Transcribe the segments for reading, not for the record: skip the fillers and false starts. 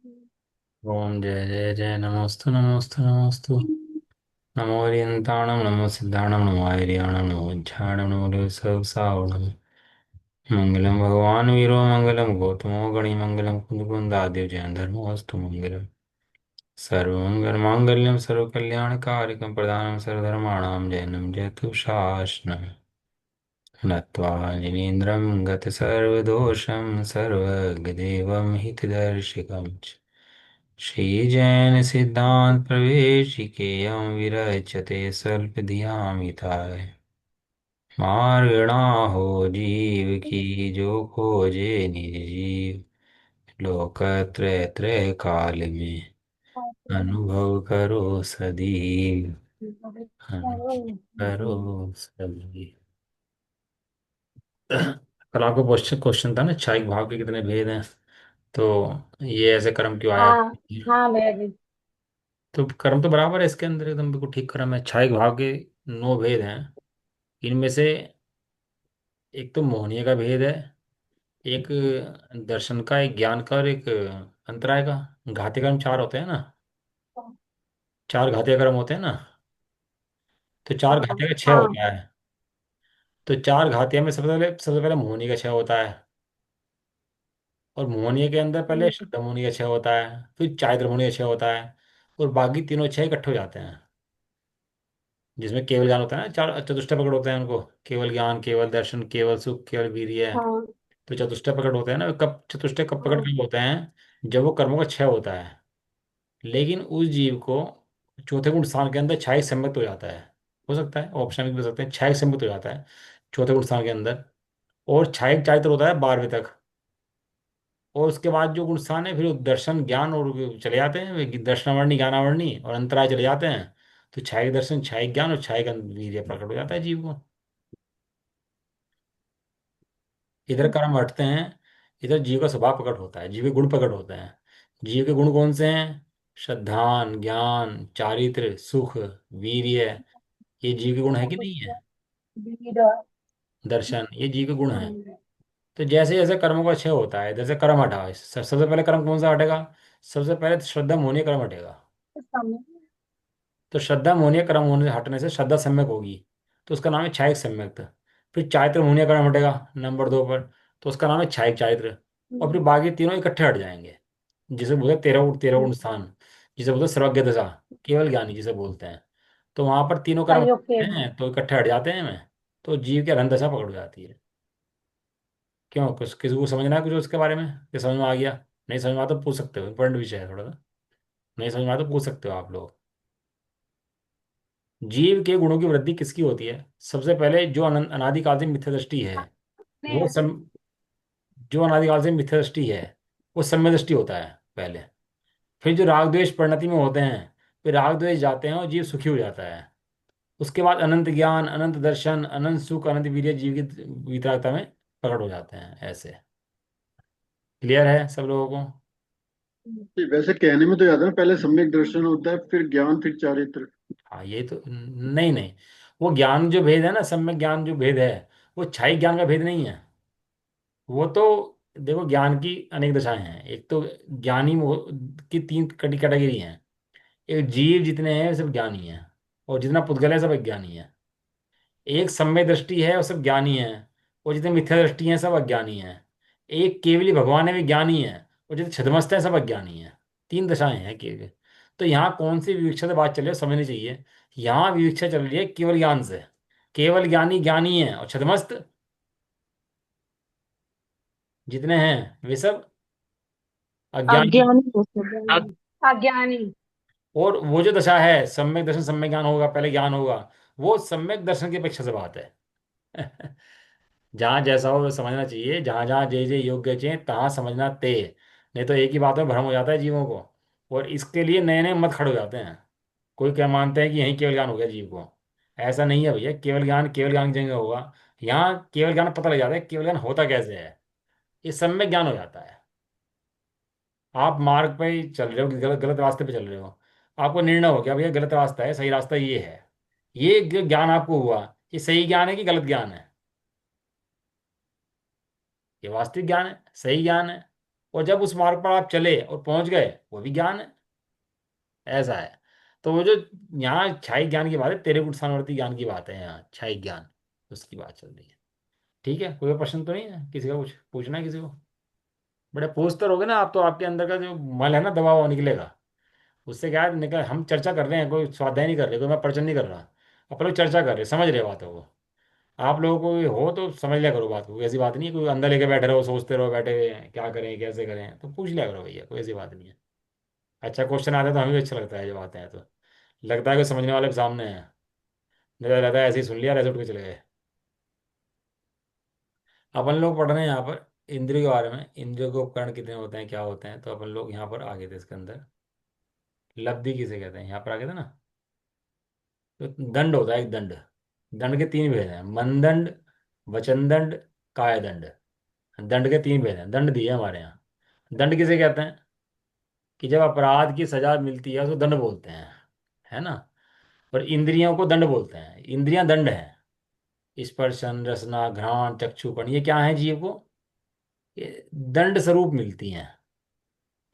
ओम जय जय जय नमोस्तु नमोस्तु नमोस्तु। नमो हरियंताणं नमो सिद्धाणं नमो आर्याणं नमो उज्झाणं नमो सहसावणं। मंगलम भगवान वीरो मंगलम गौतमो गणिमंगलम कुंदकुंदादेव जयं धर्मोऽस्तु मंगलम। सर्वमंगल मांगल्यम सर्वकल्याणकारिकं प्रदानं सर्वधर्माणां जयनं जयतु शासनम्। नत्वा जिनेन्द्रं गतसर्वदोषं सर्वज्ञदेवं हितदर्शिकं च श्रीजैनसिद्धान्तप्रवेशिकेयं विरच्यते स्वल्पधियामिताय मार्गणाहो जीव की जो खोजे निज जीव लोकत्रय त्रय काल में अनुभव करो सदीव अनुभव करो सदीव। कल आपको क्वेश्चन क्वेश्चन था ना, क्षयिक भाव के कितने भेद हैं। तो ये ऐसे कर्म क्यों आया। हाँ। हाँ मैं भी। तो कर्म तो बराबर है इसके अंदर, एकदम बिल्कुल ठीक कर्म है। क्षयिक भाव के 9 भेद हैं। इनमें से एक तो मोहनीय का भेद है, एक दर्शन का, एक ज्ञान का और एक अंतराय का। घातीय कर्म 4 होते हैं ना, 4 घातीय कर्म होते हैं ना। तो 4 हाँ। घातीय का 6 हाँ। होता है। तो 4 घातीय में सबसे पहले मोहनी का 6 होता है। और मोहनीय के अंदर पहले हम्म। शुद्ध मोहनी का 6 होता है, फिर चारित्र मोहनी का 6 होता है। और बाकी तीनों 6 इकट्ठे हो जाते हैं, जिसमें केवल ज्ञान होता है ना। 4 चतुष्टय प्रकट होते हैं उनको, केवल ज्ञान, केवल दर्शन, केवल सुख, केवल वीर्य। हाँ। तो चतुष्टय प्रकट होते हैं ना, कब चतुष्टय कब प्रकट हाँ। कब होते हैं, जब वो कर्मों का क्षय होता है। लेकिन उस जीव को चौथे गुण स्थान के अंदर क्षयिक सम्मिलित हो जाता है। हो सकता है ऑप्शन भी हो सकते हैं, क्षयिक सम्मिलित हो जाता है चौथे गुण स्थान के अंदर। और क्षयिक चारित्र होता है 12वें तक। और उसके बाद जो गुण स्थान है, फिर वो दर्शन ज्ञान और चले जाते हैं, वे दर्शनावरणी ज्ञानावरणी और अंतराय चले जाते हैं। तो क्षयिक दर्शन, क्षयिक ज्ञान और क्षयिक वीर्य प्रकट हो जाता है जीव को। इधर कर्म हटते हैं, इधर जीव का स्वभाव प्रकट होता है, जीव के गुण प्रकट होते हैं। जीव के गुण कौन से हैं? श्रद्धान, ज्ञान, चारित्र, सुख, वीर्य। ये जीव के गुण है कि नहीं है? दर्शन, ये जीव के गुण हैं। तो जैसे जैसे कर्मों का क्षय होता है, जैसे कर्म हटा, सबसे पहले कर्म कौन सा हटेगा? सबसे पहले श्रद्धा मोहनीय कर्म हटेगा। तो श्रद्धा मोहनीय कर्म होने से हटने से श्रद्धा सम्यक होगी, तो उसका नाम है क्षयिक सम्यक्त। फिर चारित्र मोहनीय कर्म हटेगा नंबर 2 पर, तो उसका नाम है क्षयिक चारित्र। और फिर बाकी तीनों इकट्ठे हट जाएंगे, जिसे बोलते हैं 13 गुण स्थान, जिसे बोलते हैं सर्वज्ञ दशा, केवल ज्ञानी जिसे बोलते हैं। तो वहां पर तीनों कर्म संयोग के। हैं तो इकट्ठे हट जाते हैं में। तो जीव की अनंत दशा पकड़ हो जाती है। क्यों, कुछ किसी को समझना है कुछ उसके बारे में, कि समझ में आ गया? नहीं समझ में आता तो पूछ सकते हो, इंपॉर्टेंट विषय है थोड़ा सा। नहीं समझ में आता तो पूछ सकते हो आप लोग। जीव के गुणों की वृद्धि किसकी होती है? सबसे पहले जो अनादिकाल से मिथ्या दृष्टि है, वो सम जो अनादिकाल से मिथ्या दृष्टि है, वो सम्य दृष्टि होता है पहले। फिर जो राग द्वेष परिणति में होते हैं, फिर राग द्वेष जाते हैं और जीव सुखी हो जाता है। उसके बाद अनंत ज्ञान, अनंत दर्शन, अनंत सुख, अनंत वीर्य जीव की वितरागता में प्रकट हो जाते हैं ऐसे। क्लियर है सब लोगों को? हम्म। ये वैसे कहने में तो याद है ना, पहले सम्यक दर्शन होता है, फिर ज्ञान, फिर चारित्र। हाँ, ये तो नहीं नहीं, वो ज्ञान जो भेद है ना, सम्यक ज्ञान जो भेद है, वो क्षयिक ज्ञान का भेद नहीं है। वो तो देखो, ज्ञान की अनेक दशाएं हैं। एक तो ज्ञानी की 3 कैटेगरी हैं। एक जीव जितने हैं सब ज्ञानी हैं, और जितना पुद्गल है सब अज्ञानी है। एक सम्यक दृष्टि है और सब ज्ञानी है, और जितने मिथ्या दृष्टि हैं सब अज्ञानी है। एक केवली भगवान है भी ज्ञानी है, और जितने छदमस्त है सब अज्ञानी है। 3 दशाएं हैं केवल। तो यहाँ कौन सी विवक्षा से बात चल रही है समझनी चाहिए। यहाँ विवक्षा चल रही है केवल ज्ञान से। केवल ज्ञानी ज्ञानी है, और छदमस्त जितने हैं वे सब अज्ञानी। अज्ञानी हो सकते। अज्ञानी। और वो जो दशा है, सम्यक दर्शन सम्यक ज्ञान होगा, पहले ज्ञान होगा, वो सम्यक दर्शन की अपेक्षा से बात है। जहाँ जैसा हो समझना चाहिए, जहाँ जहाँ जय जय योग्य चें तहाँ समझना ते। नहीं तो एक ही बात में भ्रम हो जाता है जीवों को, और इसके लिए नए नए मत खड़े हो जाते हैं। कोई क्या मानते हैं कि यही केवल ज्ञान हो गया जीव को। ऐसा नहीं है भैया, केवल ज्ञान की जगह होगा। यहाँ केवल ज्ञान पता लग जाता है केवल ज्ञान होता कैसे है। ये सम्यक ज्ञान हो जाता है। आप मार्ग पे ही चल रहे हो कि गलत गलत रास्ते पे चल रहे हो। आपको निर्णय हो गया भैया गलत रास्ता है, सही रास्ता ये है। ये जो ज्ञान आपको हुआ, ये सही ज्ञान है कि गलत ज्ञान है? ये वास्तविक ज्ञान है, सही ज्ञान है। और जब उस मार्ग पर आप चले और पहुंच गए, वो भी ज्ञान है। ऐसा है। तो वो जो यहाँ क्षायिक ज्ञान की बात है, तेरे गुण ज्ञान की बात है, यहाँ क्षायिक ज्ञान उसकी बात चल रही है। ठीक है, कोई प्रश्न तो नहीं है किसी का, कुछ पूछना है किसी को? बड़े पूछते रहोगे ना आप तो आपके अंदर का जो मल है ना दबा हुआ निकलेगा। उससे क्या है, निकल, हम चर्चा कर रहे हैं, कोई स्वाध्याय नहीं कर रहे, कोई मैं प्रवचन नहीं कर रहा। अपन लोग चर्चा कर रहे हैं, समझ रहे बातों को। आप लोगों को ये हो तो समझ लिया करो बात को, कोई ऐसी बात नहीं है कोई अंदर लेके बैठे रहो, सोचते रहो बैठे हुए हैं, क्या करें कैसे करें, तो पूछ लिया करो भैया, कोई ऐसी बात नहीं है। अच्छा क्वेश्चन आता है तो हमें भी अच्छा लगता है जब आते हैं तो, लगता है कि समझने वाले भी सामने हैं। नहीं तो रहता है ऐसे ही सुन लिया, ऐसे उठ के चले गए। अपन लोग पढ़ रहे हैं यहाँ पर इंद्रियों के बारे में, इंद्रियों के उपकरण कितने होते हैं क्या होते हैं, तो अपन लोग यहाँ पर आगे थे इसके अंदर। लब्धि किसे कहते हैं यहाँ पर आगे थे ना। तो दंड होता है एक दंड। दंड के तीन भेद हैं, मन दंड, वचन दंड, काय दंड। दंड के तीन भेद हैं, दंड दिए हमारे यहाँ। दंड किसे कहते हैं कि जब अपराध की सजा मिलती है उसको दंड बोलते हैं, है ना। और इंद्रियों को दंड बोलते हैं, इंद्रियां दंड हैं। स्पर्शन, रसना, घ्राण, चक्षुपन, ये क्या है जीव को, ये दंड स्वरूप मिलती हैं।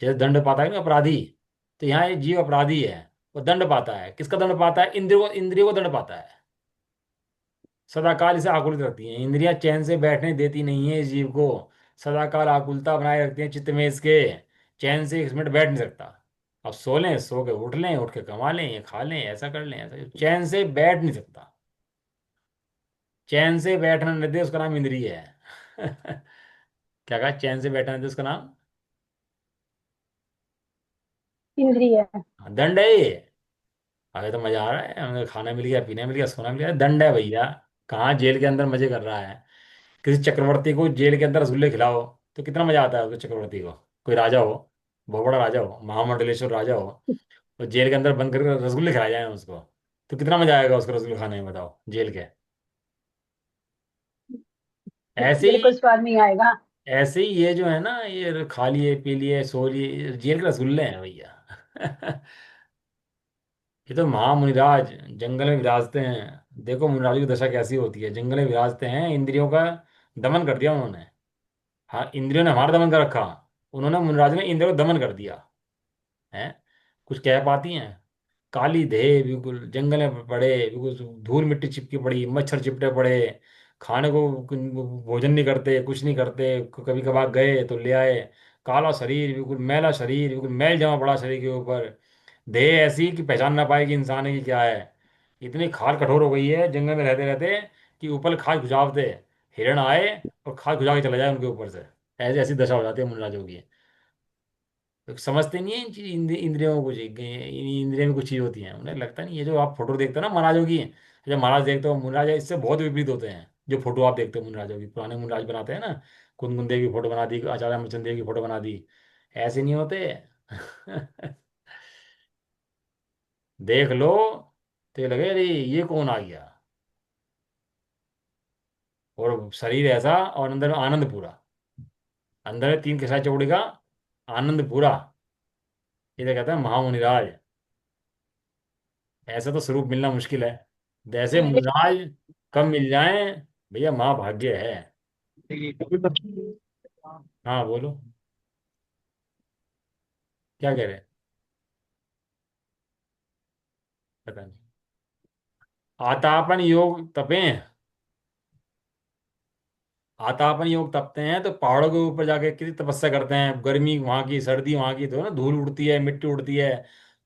जैसे दंड पाता है ना अपराधी, तो यहाँ ये जीव अपराधी है, वो दंड पाता है। किसका दंड पाता है? इंद्रियों को दंड पाता है। सदाकाल इसे आकुलित रखती हैं इंद्रियां, चैन से बैठने देती नहीं है इस जीव को। सदाकाल आकुलता बनाए रखती हैं चित्त में इसके। चैन से 1 मिनट बैठ नहीं सकता। अब सो लें, सो के उठ लें, उठ के कमा लें, ये खा लें, ऐसा कर लें, ऐसा, चैन से बैठ नहीं सकता। चैन से बैठना नहीं दे उसका नाम इंद्रिय है। क्या कहा? चैन से बैठना नहीं दे उसका नाम इंद्रिय। हाँ, दंड है ये। अरे तो मजा आ रहा है, हमें खाना मिल गया, पीने मिल गया, सोना मिल गया, दंड है भैया। कहाँ जेल के अंदर मजे कर रहा है। किसी चक्रवर्ती को जेल के अंदर रसगुल्ले खिलाओ तो कितना मजा आता है उसको, चक्रवर्ती को। कोई राजा हो, बहुत बड़ा राजा हो, महामंडलेश्वर राजा हो, और जेल के अंदर बंद करके रसगुल्ले खिलाए जाए उसको, तो कितना मजा आएगा उसको रसगुल्ले खाने में, बताओ, जेल के। ऐसे बिल्कुल ही, स्वाद नहीं आएगा। ऐसे ही ये जो है ना, ये खा लिए पी लिए सो लिए, ये जेल के रसगुल्ले हैं भैया। ये तो महामुनिराज जंगल में विराजते हैं। देखो मुनिराज की दशा कैसी होती है, जंगल में विराजते हैं, इंद्रियों का दमन कर दिया उन्होंने। हाँ, इंद्रियों ने हमारा दमन कर रखा, उन्होंने, मुनिराज ने इंद्रियों का दमन कर दिया है। कुछ कह पाती हैं? काली देह बिल्कुल, जंगल में पड़े बिल्कुल, धूल मिट्टी चिपकी पड़ी, मच्छर चिपटे पड़े, खाने को भोजन नहीं करते, कुछ नहीं करते, कभी कभार गए तो ले आए। काला शरीर बिल्कुल, मैला शरीर बिल्कुल, मैल जमा पड़ा शरीर के ऊपर। देह ऐसी कि पहचान ना पाए कि इंसान है कि क्या है। इतनी खाल कठोर हो गई है जंगल में रहते रहते कि ऊपर खाल खुजावते, हिरण आए और खाल खुजा के चला जाए उनके ऊपर से। ऐसी ऐसी दशा हो जाती है मुनराजों की। तो समझते नहीं है इन चीज, इंद्रियों को कुछ, इन इंद्रियों में कुछ चीज होती है, उन्हें लगता नहीं। ये जो आप फोटो देखते हो ना महाराजों की, जब महाराज देखते हो मुनराज इससे बहुत विपरीत होते हैं। जो फोटो आप देखते हो मुनराजों की, पुराने मुनराज बनाते हैं ना, कुंदन देव की फोटो बना दी, आचार्य रामचंद्र देव की फोटो बना दी, ऐसे नहीं होते। देख लो तो ये लगे अरे ये कौन आ गया। और शरीर ऐसा और अंदर में आनंद पूरा, अंदर में 3 किसा चौड़ी का आनंद पूरा। ये तो कहते हैं महामुनिराज। ऐसा तो स्वरूप मिलना मुश्किल है। जैसे मेरे मुनिराज कब मिल जाए भैया, महाभाग्य है। हाँ बोलो, क्या कह रहे हैं? पता नहीं। आतापन योग तपें, आतापन योग तपते हैं तो पहाड़ों के ऊपर जाके कितनी तपस्या करते हैं, गर्मी वहां की, सर्दी वहां की, तो ना धूल उड़ती है, मिट्टी उड़ती है,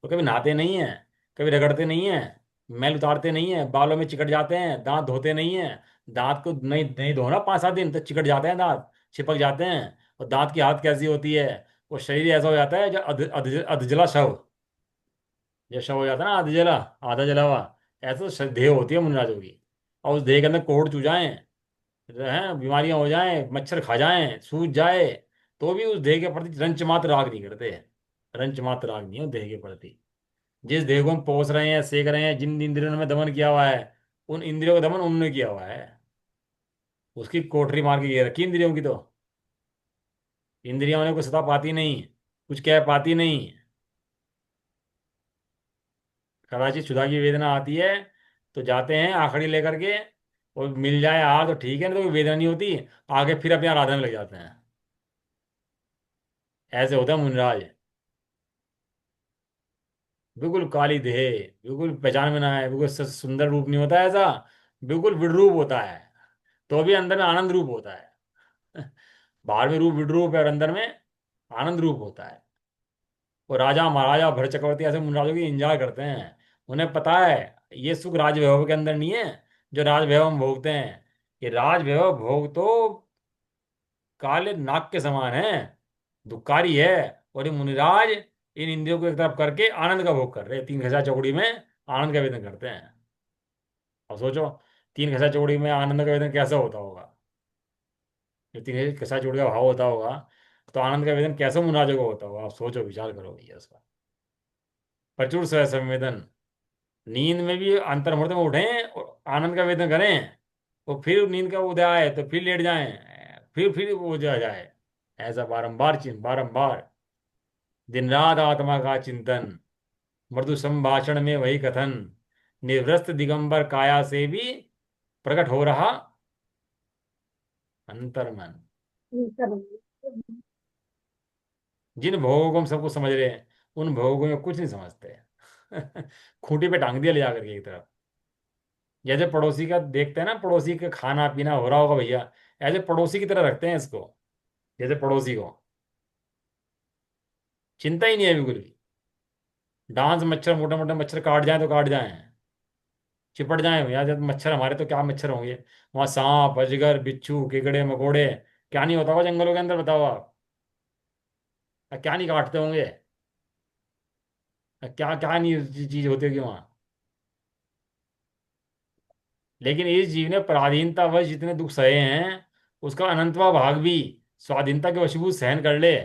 तो कभी नहाते नहीं है, कभी रगड़ते नहीं है, मैल उतारते नहीं है, बालों में चिकट जाते हैं, दांत धोते नहीं है। दांत को नहीं नहीं धोना 5-7 दिन तो चिकट जाते हैं दांत, चिपक जाते हैं। और दांत की हालत कैसी होती है, वो शरीर ऐसा हो जाता है जो अधजला शव, जो शव हो जाता है ना अधजला, आधा जला हुआ, ऐसा तो देह होती है मुनिराजों की। और उस देह के अंदर कोढ़ चू जाए हैं, बीमारियां हो जाएं, मच्छर खा जाएं, सूज जाए, तो भी उस देह के प्रति रंच मात्र राग नहीं करते। रंच मात्र राग नहीं है उस देह के प्रति। जिस देह को हम पोस रहे हैं, सेक रहे हैं, जिन इंद्रियों में दमन किया हुआ है, उन इंद्रियों का दमन उन्होंने किया हुआ है। उसकी कोठरी मार के ये रखी इंद्रियों की तो। इंद्रियों ने कुछ सता पाती नहीं, कुछ कह पाती नहीं। कदाचित क्षुधा की वेदना आती है तो जाते हैं आखड़ी लेकर के, और मिल जाए तो ठीक है, नहीं तो कोई वेदना नहीं होती, आगे फिर अपने आराधना में लग जाते हैं। ऐसे होता है मुनिराज। बिल्कुल काली देह, बिल्कुल पहचान में ना है, बिल्कुल सुंदर रूप नहीं होता है ऐसा, बिल्कुल विड्रूप होता है, तो भी अंदर में आनंद रूप होता है। बाहर में रूप विड्रूप है और अंदर में आनंद रूप होता है। वो राजा महाराजा भरत चक्रवर्ती ऐसे मुनिराजों की एंजॉय करते हैं। उन्हें पता है ये सुख राज वैभव के अंदर नहीं है, जो राज वैभव हम भोगते हैं। ये राज वैभव भोग तो काले नाग के समान है, दुखकारी है। और ये मुनिराज इन इंद्रियों को एक तरफ करके आनंद का भोग कर रहे हैं, तीन खसा चौकड़ी में आनंद का वेदन करते हैं। अब सोचो, तीन खसा चौकड़ी में आनंद का वेदन कैसा होता होगा, जो तीन खसा चौकड़ी का भाव होता होगा, तो आनंद का वेदन कैसे मुनिराजों को होता होगा। आप सोचो, विचार करो भैया उसका। प्रचुर संवेदन, नींद में भी अंतर्मुहूर्त में उठें और आनंद का वेदन करें, और फिर नींद का उदय आए तो फिर लेट जाएं, फिर वो जा जाए। ऐसा बारंबार बारंबार, दिन रात आत्मा का चिंतन, मृदु संभाषण में वही कथन, निवृत्त दिगंबर काया से भी प्रकट हो रहा अंतर्मन। जिन भोगों को हम सबको समझ रहे हैं, उन भोगों में कुछ नहीं समझते। खूंटी पे टांग दिया ले जाकर के एक तरफ। जैसे पड़ोसी का देखते हैं ना, पड़ोसी का खाना पीना हो रहा होगा भैया, ऐसे पड़ोसी की तरह रखते हैं इसको, जैसे पड़ोसी को चिंता ही नहीं है बिल्कुल भी। डांस मच्छर, मोटे मोटे मच्छर काट जाए तो काट जाए, चिपट जाए भैया, जब मच्छर हमारे तो क्या मच्छर होंगे। वहां सांप अजगर बिच्छू कीड़े मकोड़े, क्या नहीं होता होगा जंगलों के अंदर, बताओ आप। क्या नहीं काटते होंगे, क्या क्या नहीं चीज होती होगी वहां। लेकिन इस जीव ने पराधीनतावश जितने दुख सहे हैं, उसका अनंतवा भाग भी स्वाधीनता के वशीभूत सहन कर ले।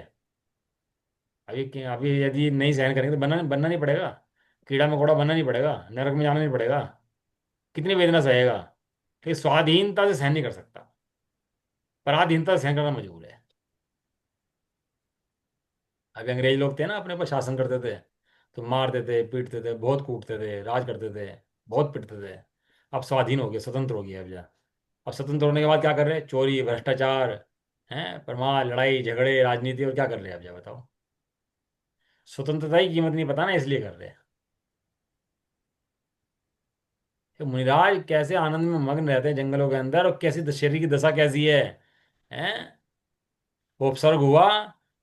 अभी यदि नहीं सहन करेंगे तो बनना बनना नहीं पड़ेगा, कीड़ा मकोड़ा बनना नहीं पड़ेगा, नरक में जाना नहीं पड़ेगा। कितनी वेदना सहेगा, लेकिन स्वाधीनता से सहन नहीं कर सकता, पराधीनता से सहन करना मजबूर है। अभी अंग्रेज लोग थे ना, अपने पर शासन करते थे, तो मारते थे पीटते थे, बहुत कूटते थे, राज करते थे, बहुत पिटते थे। अब स्वाधीन हो गए, स्वतंत्र हो गए अब जा। अब स्वतंत्र होने के बाद क्या कर रहे हैं, चोरी भ्रष्टाचार, हैं परमार लड़ाई झगड़े राजनीति, और क्या कर रहे हैं अब जा बताओ। स्वतंत्रता की कीमत नहीं पता ना, इसलिए कर रहे हैं। कि मुनिराज कैसे आनंद में मग्न रहते हैं जंगलों के अंदर, और कैसी शरीर की दशा कैसी है, हैं। वो उपसर्ग हुआ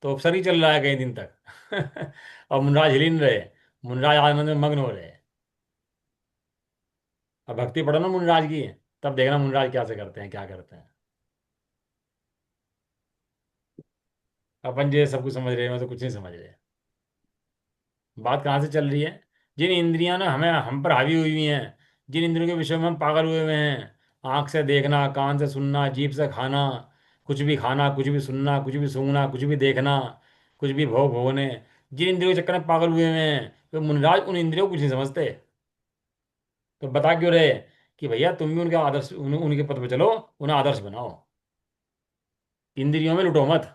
तो उपसर्ग ही चल रहा है कई दिन तक। और मुनिराज हिल ही नहीं रहे, मुनिराज आनंद में मग्न हो रहे हैं। अब भक्ति पढ़ो ना मुनिराज की, तब देखना मुनिराज क्या से करते हैं, क्या करते हैं। अपन जो सब कुछ समझ रहे हैं, मैं तो कुछ नहीं समझ रहे। बात कहाँ से चल रही है, जिन इंद्रियां ना हमें हम पर हावी हुई हैं, जिन इंद्रियों के विषय में हम पागल हुए हुए हैं, आंख से देखना, कान से सुनना, जीभ से खाना, खाना, कुछ भी सुनना, कुछ भी सूंघना, कुछ भी देखना, कुछ भी भोग भोगने, जिन इंद्रियों के चक्कर में पागल हुए हुए हैं, तो मुनिराज उन इंद्रियों को कुछ नहीं समझते। तो बता क्यों रहे कि भैया तुम भी उनके आदर्श उनके पथ पे चलो, उन्हें आदर्श बनाओ, इंद्रियों में लुटो मत।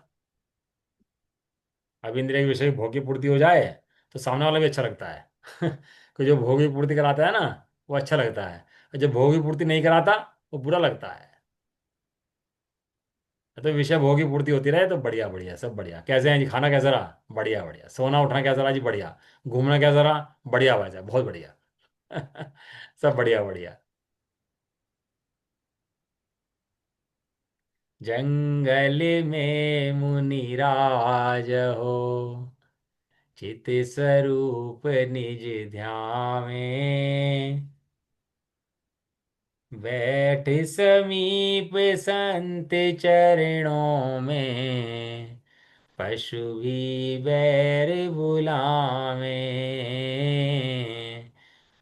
अब इंद्रिय के विषय भोग की पूर्ति हो जाए तो सामने वाला भी अच्छा लगता है। कि जो भोग की पूर्ति कराता है ना, वो अच्छा लगता है, और जो भोग की पूर्ति नहीं कराता, वो बुरा लगता है। तो विषय भोग की पूर्ति होती रहे तो बढ़िया बढ़िया, सब बढ़िया। कैसे हैं जी, खाना कैसा रहा, बढ़िया बढ़िया। सोना उठना कैसा रहा जी, बढ़िया। घूमना कैसा रहा, बढ़िया भाई साहब, बहुत बढ़िया। सब बढ़िया बढ़िया। जंगल में मुनिराज हो, चित स्वरूप निज ध्यावे, बैठ समीप संत चरणों में, पशु भी बैर भुलावे,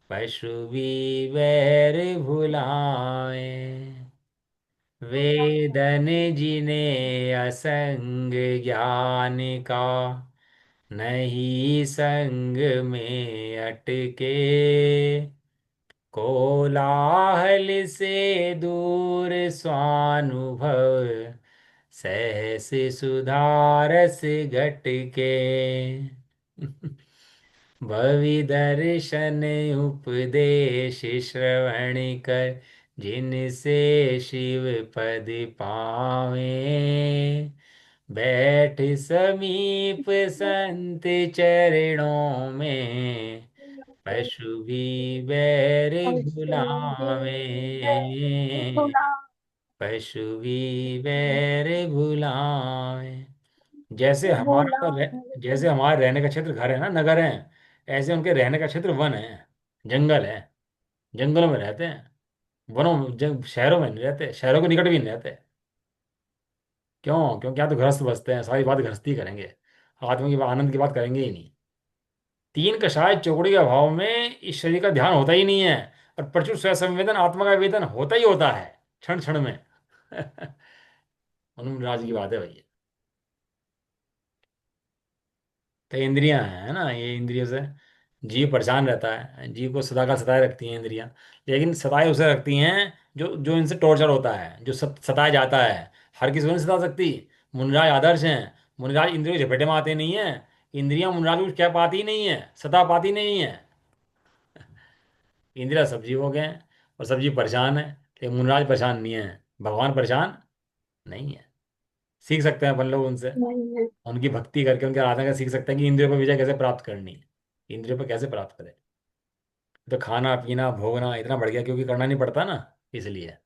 पशु भी बैर भुलावे। वेदन जिन्हें असंग ज्ञान का, नहीं संग में अटके, कोलाहल से दूर स्वानुभव, सहस सुधारस घट के। भवि दर्शन उपदेश श्रवण कर, जिनसे शिव पद पावे, बैठ समीप संत चरणों में, पशु भी बैर भुलावे, पशु भी बैर भुलावे। जैसे हमारे रहने का क्षेत्र घर है ना, नगर है, ऐसे उनके रहने का क्षेत्र वन है, जंगल है। जंगलों में रहते हैं, शहरों में नहीं रहते, शहरों के निकट भी नहीं रहते। क्यों? क्योंकि यहाँ तो गृहस्थ बसते हैं, सारी बात गृहस्थी करेंगे, आत्मा की आनंद की बात करेंगे ही नहीं। तीन कषाय चौकड़ी के अभाव में इस शरीर का ध्यान होता ही नहीं है, और प्रचुर स्व संवेदन आत्मा का वेदन होता ही होता है, क्षण क्षण में। उन्मराज की बात है भैया। तो इंद्रियां हैं ना, ये इंद्रियों से जीव परेशान रहता है, जीव को सदा का सताए रखती हैं इंद्रियां। लेकिन सताए उसे रखती हैं जो जो इनसे टॉर्चर होता है, जो सताया जाता है। हर किसी को नहीं सता सकती। मुनिराज आदर्श हैं। मुनिराज इंद्रियों के झपेटे में आते नहीं है। इंद्रियां मुनिराज को क्या पाती ही नहीं है, सता पाती नहीं है। इंदिरा सब जीव हो गए हैं, और सब जीव परेशान है, लेकिन मुनराज परेशान नहीं है। भगवान परेशान नहीं है। सीख सकते हैं अपन लोग उनसे, नहीं है। उनकी भक्ति करके, उनके आराधना करके सीख सकते हैं कि इंद्रियों पर विजय कैसे प्राप्त करनी है, इंद्रियों पर कैसे प्राप्त करें। तो खाना पीना भोगना इतना बढ़ गया क्योंकि करना नहीं पड़ता ना, इसलिए।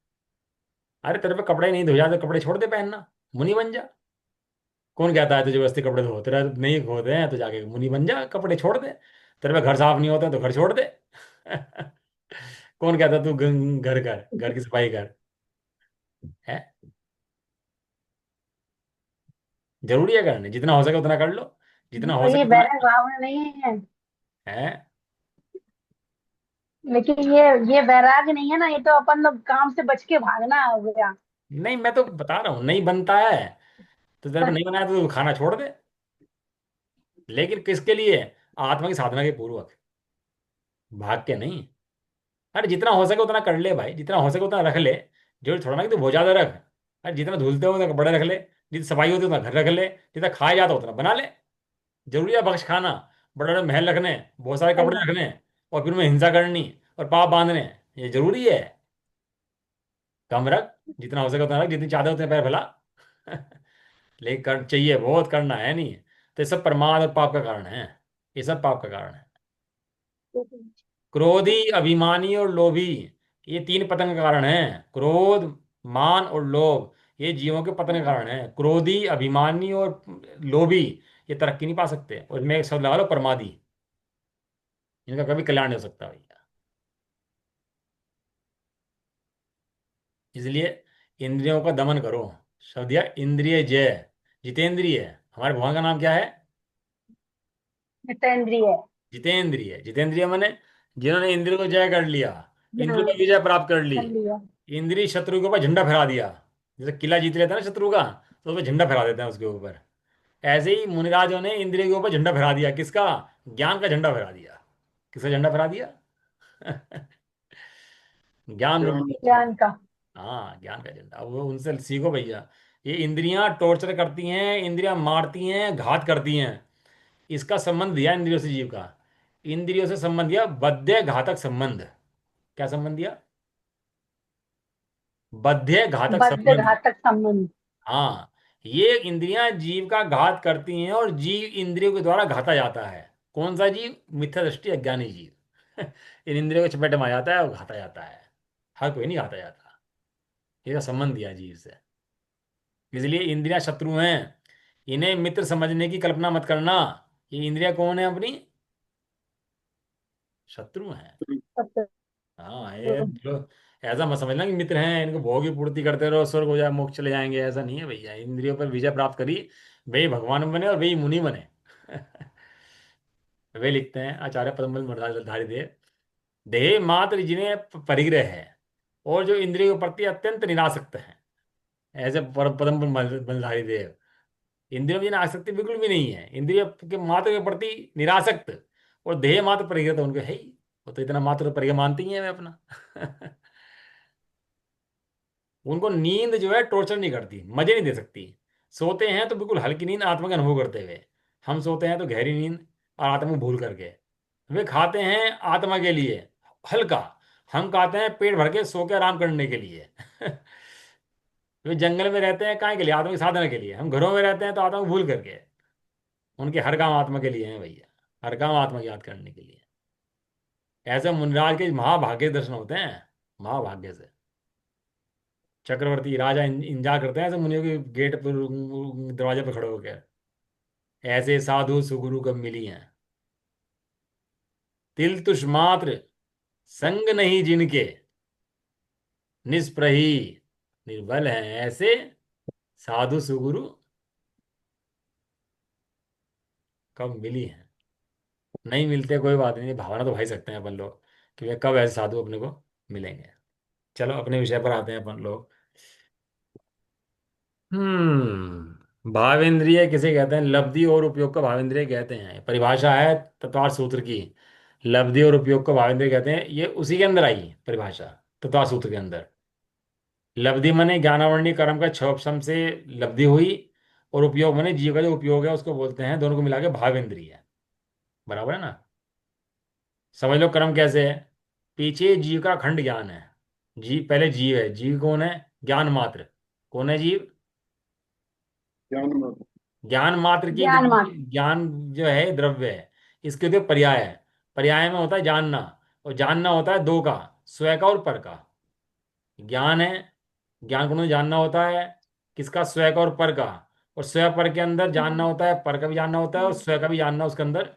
अरे तेरे पे कपड़े नहीं धो जाते, कपड़े छोड़ दे पहनना, मुनि बन जा। कौन कहता है तुझे जबरदस्ती कपड़े धो? तेरा नहीं धोते हैं तो जाके मुनि बन जा, कपड़े छोड़ दे। तेरे पे घर साफ नहीं होते हैं तो घर छोड़ दे। कौन कहता तू घर कर, घर की सफाई कर? है? जरूरी है करने, जितना हो सके उतना कर लो, जितना हो तो सके ये उतना बैरक भावना नहीं है। है। लेकिन ये वैराग नहीं है ना, ये तो अपन लोग काम से बच के भागना हो गया। नहीं, मैं तो बता रहा हूँ नहीं बनता है, तो तेरे को नहीं बनाया तो तू खाना छोड़ दे। लेकिन किसके लिए? आत्मा की साधना के पूर्वक, भाग के नहीं। अरे जितना हो सके उतना कर ले भाई, जितना हो सके उतना रख ले। जो थोड़ा ना कि तू बहुत ज्यादा रख। अरे जितना धुलते हो उतना कपड़े रख ले, जितनी सफाई होती है उतना घर रख ले, जितना खाया जाता है उतना बना ले। जरूरी है बख्श खाना, बड़े बड़े महल रखने, बहुत सारे सही कपड़े बात। रखने, और फिर उनमें हिंसा करनी और पाप बांधने? ये जरूरी है? कम रख, जितना हो सके उतना रख, जितनी चादर उतने पैर फैला। लेकिन कर चाहिए, बहुत करना है नहीं। तो ये सब प्रमाद और पाप का कारण है, ये सब पाप का कारण है। क्रोधी, अभिमानी और लोभी, ये तीन पतन का कारण है। क्रोध, मान और लोभ, ये जीवों के पतन का कारण है। क्रोधी, अभिमानी और लोभी, ये तरक्की नहीं पा सकते। और इसमें एक शब्द लगा लो, प्रमादी, इनका कभी कल्याण नहीं हो सकता भैया। इसलिए इंद्रियों का दमन करो। शब्द दिया इंद्रिय जय, जितेंद्रिय। हमारे भगवान का नाम क्या है? जितेंद्रिय। जितेंद्रिय। जितेंद्रिय माने जिन्होंने इंद्रिय को जय कर लिया, इंद्रिय हाँ, में विजय प्राप्त कर ली। कर लिया। इंद्रिय शत्रु के ऊपर झंडा फहरा दिया। जैसे किला जीत लेता है ना शत्रु का, तो उसमें झंडा फहरा देते हैं उसके ऊपर। ऐसे ही मुनिराजों ने इंद्रिय के ऊपर झंडा फहरा दिया। किसका? ज्ञान का झंडा फहरा दिया। किसका झंडा फहरा दिया? ज्ञान रूपी झंडा। ज्ञान का। हाँ, ज्ञान का झंडा, वो उनसे सीखो भैया। ये इंद्रियां टॉर्चर करती हैं, इंद्रियां मारती हैं, घात करती हैं। इसका संबंध दिया इंद्रियों से जीव का। इंद्रियों से संबंध दिया बद्य घातक संबंध। क्या संबंध दिया? बद्य घातक बद्ध संबंध। घातक संबंध। हाँ, ये इंद्रियां जीव का घात करती हैं, और जीव इंद्रियों के द्वारा घाता जाता है। कौन सा जीव? मिथ्या दृष्टि अज्ञानी जीव। इन इंद्रियों के चपेट में आ जाता है और घाता जाता है। हर कोई नहीं घाता जाता। इसका संबंध दिया जीव से। इसलिए इंद्रियां शत्रु हैं, इन्हें मित्र समझने की कल्पना मत करना। ये इंद्रियां कौन है अपनी? शत्रु हैं। हाँ, ये जो ऐसा मत समझना कि मित्र हैं, इनको भोग की पूर्ति करते रहो, स्वर्ग हो जाए, मोक्ष चले जाएंगे, ऐसा नहीं है भैया। इंद्रियों पर विजय प्राप्त करी, वे भगवान बने और वे मुनि बने। वे लिखते हैं आचार्य पद्मल धारी देव, देह मात्र जिन्हें परिग्रह है, और जो इंद्रियों के प्रति अत्यंत निरासक्त हैं, ऐसे पद्म बलधारी देव। इंद्रियों में जिन्हें आसक्ति बिल्कुल भी नहीं है, इंद्रिय के मात्र के प्रति निरासक्त, और देह मात्र परिग्रह तो उनके है ही। वो तो इतना मात्र परिग्रह मानती ही है वे अपना। उनको नींद जो है टॉर्चर नहीं करती, मजे नहीं दे सकती। सोते हैं तो बिल्कुल हल्की नींद आत्मा का अनुभव करते हुए। हम सोते हैं तो गहरी नींद और आत्मा को भूल करके। वे खाते हैं आत्मा के लिए हल्का, हम खाते हैं पेट भर के सो के आराम करने के लिए। वे जंगल में रहते हैं काय के लिए? आत्मा के साधना के लिए। हम घरों में रहते हैं तो आत्मा को भूल करके। उनके हर काम आत्मा के लिए हैं भैया। हर काम आत्मा की याद करने के लिए। ऐसे मुनिराज के महाभाग्य दर्शन होते हैं। महाभाग्य से चक्रवर्ती राजा इंतजार करते हैं ऐसे मुनियों के गेट पर, दरवाजे पर खड़े होकर। ऐसे साधु सुगुरु कब मिली हैं। तिल तुष मात्र संग नहीं जिनके, निष्प्रही निर्बल हैं ऐसे साधु सुगुरु कब मिली हैं। नहीं मिलते कोई बात नहीं, भावना तो भाई सकते हैं अपन लोग कि वे कब ऐसे साधु अपने को मिलेंगे। चलो अपने विषय पर आते हैं अपन लोग। भावेंद्रिय किसे कहते हैं? लब्धि और उपयोग को भावेंद्रिय कहते हैं। परिभाषा है तत्वार्थ सूत्र की। लब्धि और उपयोग को भावेंद्रिय कहते हैं, ये उसी के अंदर आई परिभाषा, तत्वार्थ सूत्र के अंदर। लब्धि माने ज्ञानावरणी कर्म का क्षोभम से लब्धि हुई, और उपयोग माने जीव का जो उपयोग है उसको बोलते हैं। दोनों को मिला के भावेंद्रिय। बराबर है ना? समझ लो कर्म कैसे है। पीछे जीव का खंड ज्ञान है। जीव पहले जीव है। जीव कौन है? ज्ञान मात्र। कौन है जीव? ज्ञान मात्र। ज्ञान मात्र की ज्ञान मात्र। ज्ञान जो है द्रव्य है। इसके तो पर्याय है। पर्याय में होता है जानना, और जानना होता है दो का, स्वयं का और पर का। ज्ञान है, ज्ञान को जानना होता है किसका? स्वयं का और पर का। और स्वयं पर के अंदर जानना हम्म, होता है, पर का भी जानना होता है, और स्वयं का भी जानना उसके अंदर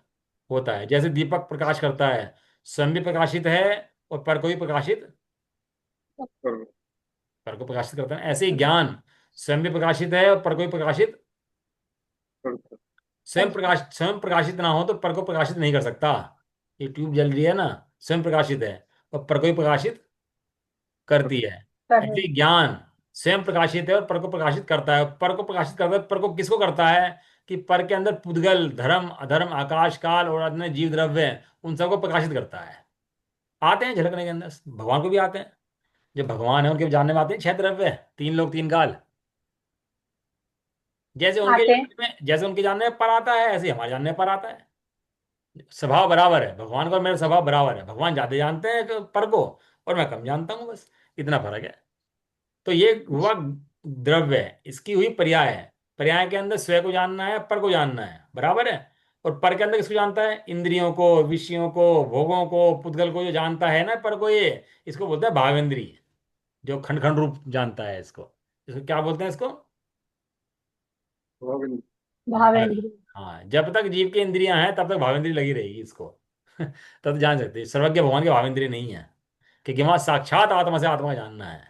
होता है। जैसे दीपक प्रकाश करता है, स्वयं भी प्रकाशित है और पर को भी प्रकाशित, पर, पर को प्रकाशित करता है। ऐसे ही ज्ञान स्वयं भी प्रकाशित है और पर को भी प्रकाशित। पर, स्वयं प्रकाशित ना हो तो पर को प्रकाशित नहीं कर सकता। ये ट्यूब जल रही है ना, स्वयं प्रकाशित है और पर को भी प्रकाशित करती है। कर रहे ऐसे हैं। ही ज्ञान स्वयं प्रकाशित है और पर को प्रकाशित करता है। पर को प्रकाशित करता है, पर को किसको करता है? कि पर के अंदर पुद्गल, धर्म अधर्म, आकाश काल और अन्य जीव द्रव्य हैं, उन सबको प्रकाशित करता है। आते हैं झलकने के अंदर, भगवान को भी आते हैं। जो भगवान है उनके जानने में आते हैं छह द्रव्य, तीन लोग तीन काल। आते हैं। जैसे उनके जानने में पर आता है, ऐसे ही हमारे जानने में पर आता है। स्वभाव बराबर है भगवान का और मेरा स्वभाव बराबर है। भगवान ज्यादा जानते हैं पर को, और मैं कम जानता हूँ, बस इतना फर्क है। तो ये हुआ द्रव्य है, इसकी हुई पर्याय है। पर्याय के अंदर स्वयं को जानना है, पर को जानना है, बराबर है। और पर के अंदर किसको जानता है? इंद्रियों को, विषयों को, भोगों को, पुद्गल को जो जानता है ना पर को, ये इसको बोलते हैं भावेंद्रिय। जो खंड खंड रूप जानता है इसको, इसको क्या बोलते हैं इसको? भाविन। बस। भावेंद्र। हाँ, जब तक जीव की इंद्रियां हैं तब तक भावेंद्री लगी रहेगी इसको। तब तो जान सकते हैं। सर्वज्ञ भगवान के भावेंद्री नहीं है, क्योंकि वहां साक्षात आत्मा से आत्मा जानना है।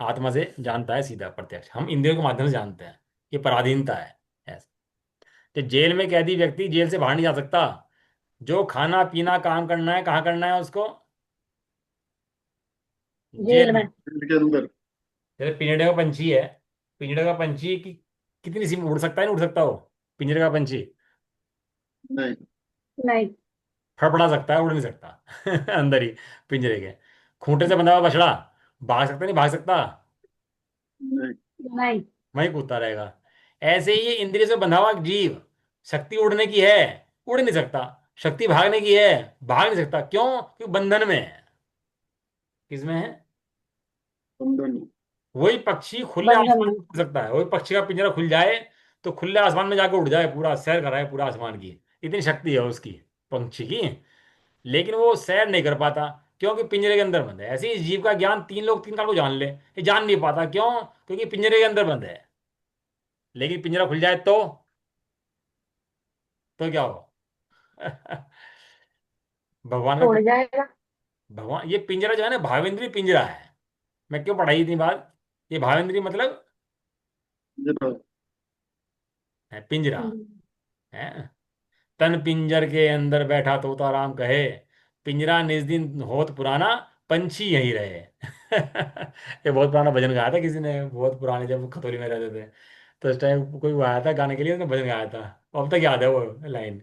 आत्मा से जानता है सीधा प्रत्यक्ष, हम इंद्रियों के माध्यम से जानते हैं। ये पराधीनता है। ऐसा तो जेल में कैदी व्यक्ति जेल से बाहर नहीं जा सकता। जो खाना पीना काम करना है, कहाँ करना है उसको? जेल जेल में। में। फील्ड के अंदर। जैसे पिंजड़े का पंछी है। पिंजड़े का पंछी की कितनी सीमा उड़ सकता है? नहीं उड़ सकता वो पिंजड़े का पंछी। नहीं। नहीं। फड़फड़ा सकता है, उड़ नहीं सकता। अंदर ही पिंजरे के। खूंटे से बंधा हुआ बछड़ा भाग सकता नहीं? भाग सकता? नहीं। नहीं। वहीं कूदता रहेगा। ऐसे ही ये इंद्रिय से बंधा हुआ जीव, शक्ति उड़ने की है, उड़ नहीं सकता। शक्ति भागने की है, भाग नहीं सकता। क्यों? क्योंकि बंधन में है। किसमें है? बंधन। वही पक्षी खुले बंधन आसमान में। में उड़ सकता है। वही पक्षी का पिंजरा खुल जाए तो खुले आसमान में जाकर उड़ जाए, पूरा सैर कराए पूरा आसमान की। इतनी शक्ति है उसकी, पंछी की। लेकिन वो सैर नहीं कर पाता, क्योंकि पिंजरे के अंदर बंद है। ऐसे ही इस जीव का ज्ञान तीन लोग तीन काल को जान ले, ये जान नहीं पाता। क्यों? क्योंकि पिंजरे के अंदर बंद है। लेकिन पिंजरा खुल जाए तो क्या हो? भगवान का तो उड़ जाएगा। भगवान ये पिंजरा जो है ना, भावेंद्री पिंजरा है। मैं क्यों पढ़ाई इतनी बात? ये भावेंद्री मतलब जरा। है पिंजरा। हम्म, है। तन पिंजर के अंदर बैठा तोता राम कहे, पिंजरा निज दिन होत पुराना, पंछी यहीं रहे। ये बहुत पुराना भजन गाया था किसी ने, बहुत पुराने, जब खतौली में रहते थे। तो उस टाइम कोई वो आया था गाने के लिए, उसने भजन गाया था। अब तक याद है वो लाइन।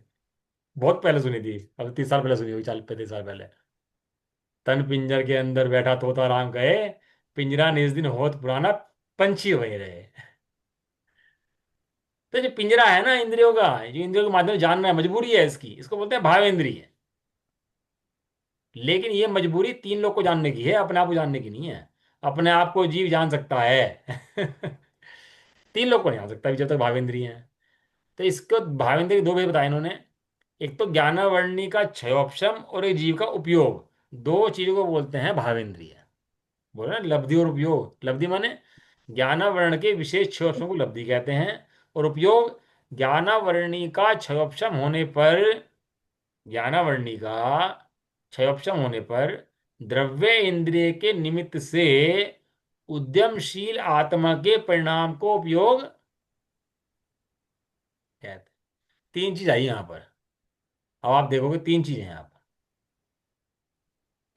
बहुत पहले सुनी थी, अब 30 साल पहले सुनी हुई, 40 35 साल पहले। तन पिंजर के अंदर बैठा तोता राम कहे, पिंजरा निज दिन होत पुराना, पंछी वहीं रहे। तो जो पिंजरा है ना इंद्रियों का, जो इंद्रियों के माध्यम से जानना है, मजबूरी है इसकी, इसको बोलते हैं भावेंद्रिय। लेकिन ये मजबूरी तीन लोग को जानने की है, अपने आप को जानने की नहीं है। अपने आप को जीव जान सकता है। तीन लोग को नहीं जान सकता अभी जब तक भावेंद्रिय हैं। तो इसको भावेंद्र के दो भेद बताए इन्होंने। एक तो ज्ञानावरणी का क्षयोपशम और एक जीव का उपयोग, दो चीजों को बोलते हैं भावेंद्रिय। बोले ना लब्धि और उपयोग। लब्धि माने ज्ञानावरण के विशेष क्षयोपशम को लब्धि कहते हैं। और उपयोग ज्ञानावरणी का क्षयोपशम होने पर, ज्ञानावरणी का क्षयोपशम होने पर द्रव्य इंद्रिय के निमित्त से उद्यमशील आत्मा के परिणाम को उपयोग कहते हैं। तीन चीज आई यहाँ पर। अब आप देखोगे तीन चीजें हैं यहाँ पर।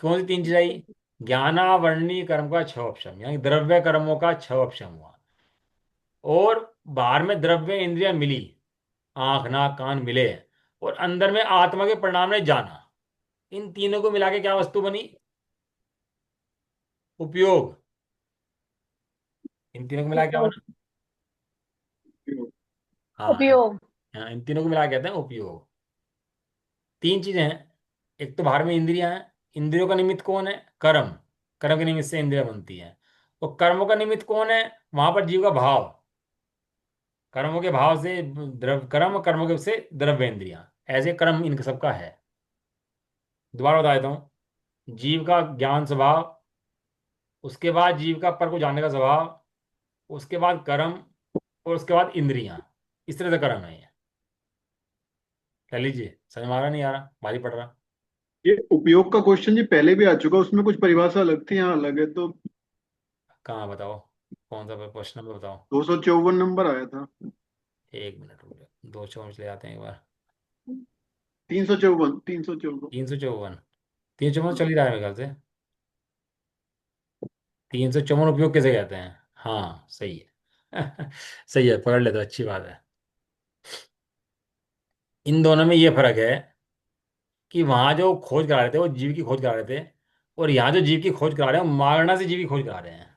कौन सी तीन चीज आई? ज्ञानावरणी कर्म का क्षयोपशम यानी द्रव्य कर्मों का क्षयोपशम हुआ, और बाहर में द्रव्य इंद्रियां मिली, आंख नाक कान मिले, और अंदर में आत्मा के परिणाम ने जाना। इन तीनों को मिला के क्या वस्तु बनी? उपयोग। इन तीनों को मिला के क्या बना? हाँ, उपयोग। हाँ, इन तीनों को मिला के कहते हैं उपयोग। तीन चीजें हैं। एक तो बाहर में इंद्रियां हैं। इंद्रियों का निमित्त कौन है? कर्म। कर्म के निमित्त से इंद्रियां बनती हैं। और कर्मों का निमित्त कौन है? वहां पर जीव का भाव। कर्मों के भाव से द्रव कर्म, कर्मों के से द्रव्य इंद्रियां, ऐसे कर्म इनका सबका है। दोबारा बता देता हूँ। जीव का ज्ञान स्वभाव, उसके बाद जीव का पर को जानने का स्वभाव, उसके बाद कर्म, और उसके बाद इंद्रियां। इस तरह से कर्म है ये। कह लीजिए समझ में आ रहा नहीं आ रहा, भारी पड़ रहा? ये उपयोग का क्वेश्चन जी पहले भी आ चुका, उसमें कुछ परिभाषा अलग थी, यहाँ अलग है तो। कहाँ बताओ? कौन सा प्रश्न में बताओ? 254 नंबर आया था। 1 मिनट रुक जाओ, दो चौंच ले आते हैं एक बार। 354, 354। 354। 354 चल ही रहा है मेरे ख्याल से। 354 उपयोग किसे कहते हैं? हाँ सही है। सही है, पकड़ ले तो अच्छी बात है। इन दोनों में ये फर्क है कि वहां जो खोज करा रहे थे वो जीव की खोज करा रहे थे, और यहाँ जो जीव की खोज करा रहे हैं वो मारणा से जीव की खोज करा रहे हैं।